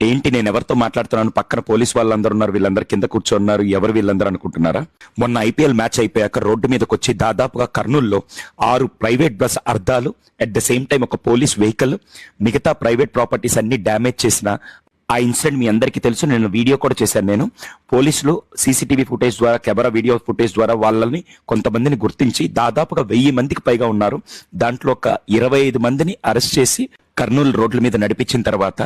ఏంటి నేను ఎవరితో మాట్లాడుతున్నాను, పక్కన పోలీస్ వాళ్ళందరూ ఉన్నారు, వీళ్ళందరూ కింద కూర్చోన్నారు, ఎవరు వీళ్ళందరూ అనుకుంటున్నారా? మొన్న ఐపీఎల్ మ్యాచ్ అయిపోయాక రోడ్డు మీదకి వచ్చి దాదాపుగా కర్నూలులో 6 ప్రైవేట్ బస్ అర్ధాలు, అట్ ద సేమ్ టైం ఒక పోలీస్ వెహికల్, మిగతా ప్రైవేట్ ప్రాపర్టీస్ అన్ని డ్యామేజ్ చేసిన ఆ ఇన్సిడెంట్ మీ అందరికీ తెలుసు. నేను వీడియో కూడా చేశాను. నేను పోలీసులు సీసీటీవీ ఫుటేజ్ ద్వారా, కెమెరా వీడియో ఫుటేజ్ ద్వారా వాళ్ళని కొంతమందిని గుర్తించి దాదాపుగా 1000 మందికి పైగా ఉన్నారు. దాంట్లో ఒక 25 మందిని అరెస్ట్ చేసి కర్నూలు రోడ్ల మీద నడిపించిన తర్వాత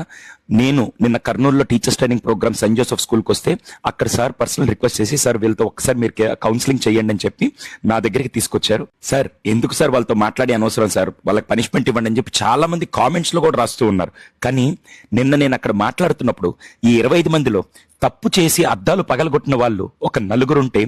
నేను నిన్న కర్నూలులో teachers training programme Saint Joseph స్కూల్కి వస్తే అక్కడ సార్ పర్సనల్ రిక్వెస్ట్ చేసి, సార్ వీళ్ళతో ఒకసారి మీరు కౌన్సిలింగ్ చేయండి అని చెప్పి నా దగ్గరికి తీసుకొచ్చారు. సార్ ఎందుకు సార్ వాళ్ళతో మాట్లాడి అనవసరం సార్, వాళ్ళకి పనిష్మెంట్ ఇవ్వండి అని చెప్పి చాలా మంది కామెంట్స్ లో కూడా రాస్తూ ఉన్నారు. కానీ నిన్న నేను అక్కడ మాట్లాడుతున్నప్పుడు ఈ 25 మందిలో తప్పు చేసి అద్దాలు పగలగొట్టిన వాళ్ళు ఒక 4 ఉంటే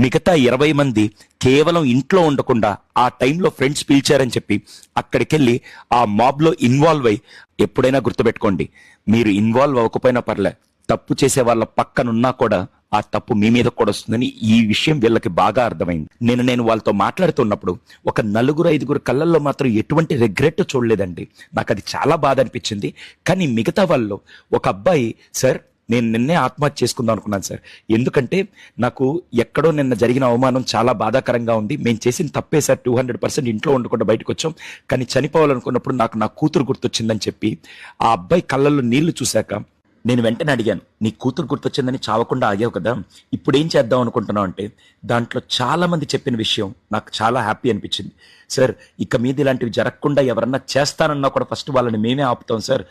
మిగతా 20 మంది కేవలం ఇంట్లో ఉండకుండా ఆ టైంలో ఫ్రెండ్స్ పిలిచారని చెప్పి అక్కడికెళ్ళి ఆ మాబ్ లో ఇన్వాల్వ్ అయ్యి, ఎప్పుడైనా గుర్తుపెట్టుకోండి, మీరు ఇన్వాల్వ్ అవ్వకపోయినా పర్లే, తప్పు చేసే వాళ్ళ పక్కనున్నా కూడా ఆ తప్పు మీ మీద కూడా వస్తుందని ఈ విషయం వీళ్ళకి బాగా అర్థమైంది. నేను వాళ్ళతో మాట్లాడుతున్నప్పుడు ఒక 4-5 కళ్ళల్లో మాత్రం ఎటువంటి రిగ్రెట్ చూడలేదండి. నాకు అది చాలా బాధ అనిపించింది. కానీ మిగతా వాళ్ళు, ఒక అబ్బాయి, సార్ నేను నిన్నే ఆత్మహత్య చేసుకుందాం అనుకున్నాను సార్, ఎందుకంటే నాకు ఎక్కడో నిన్న జరిగిన అవమానం చాలా బాధాకరంగా ఉంది, మేము చేసిన తప్పే సార్, 200% ఇంట్లో ఉండకుండా బయటకు వచ్చాం, కానీ చనిపోవాలనుకున్నప్పుడు నాకు నా కూతురు గుర్తొచ్చిందని చెప్పి ఆ అబ్బాయి కళ్ళల్లో నీళ్లు చూశాక నేను వెంటనే అడిగాను, నీ కూతురు గుర్తొచ్చిందని చావకుండా ఆగావు కదా, ఇప్పుడు ఏం చేద్దాం అనుకుంటున్నావు అంటే దాంట్లో చాలా మంది చెప్పిన విషయం నాకు చాలా హ్యాపీ అనిపించింది. సార్ ఇక మీద ఇలాంటివి జరగకుండా ఎవరన్నా చేస్తానన్నా కూడా ఫస్ట్ వాళ్ళని మేమే ఆపుతాం సార్.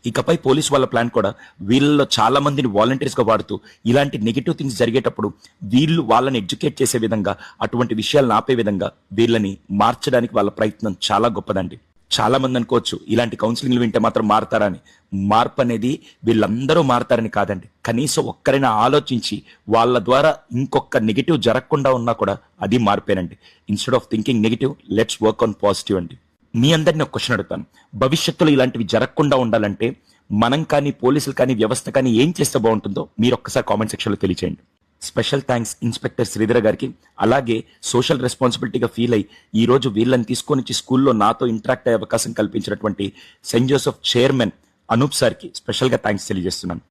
ఇకపై పోలీస్ వాళ్ళ ప్లాన్ కూడా వీళ్ళలో చాలా మందిని వాలంటీర్స్ గా వాడుతూ ఇలాంటి నెగిటివ్ థింగ్స్ జరిగేటప్పుడు వీళ్ళు వాళ్ళని ఎడ్యుకేట్ చేసే విధంగా, అటువంటి విషయాలను ఆపే విధంగా వీళ్ళని మార్చడానికి వాళ్ళ ప్రయత్నం చాలా గొప్పదండి. చాలా మంది అనుకోవచ్చు ఇలాంటి కౌన్సిలింగ్లు వింటే మాత్రం మారతారని. మార్పు అనేది వీళ్ళందరూ మారతారని కాదండి, కనీసం ఒక్కరైనా ఆలోచించి వాళ్ళ ద్వారా ఇంకొక నెగిటివ్ జరగకుండా ఉన్నా కూడా అది మార్పేనండి. Instead of thinking negative, let's work on positive అండి. మీ అందరినీ ఒక క్వశ్చన్ అడుగుతాను, భవిష్యత్తులో ఇలాంటివి జరగకుండా ఉండాలంటే మనం కానీ, పోలీసులు కానీ, వ్యవస్థ కానీ ఏం చేస్తే బాగుంటుందో మీరు ఒక్కసారి కామెంట్ సెక్షన్ లో తెలియచేయండి. స్పెషల్ థ్యాంక్స్ ఇన్స్పెక్టర్ శ్రీధర గారికి. అలాగే సోషల్ రెస్పాన్సిబిలిటీగా ఫీల్ అయ్యి ఈ రోజు వీళ్ళని తీసుకొని స్కూల్లో నాతో ఇంటరాక్ట్ అయ్యే అవకాశం కల్పించినటువంటి సెయింట్ జోసెఫ్ చైర్మన్ అనూప్ సార్కి స్పెషల్ గా థ్యాంక్స్ తెలియజేస్తున్నాను.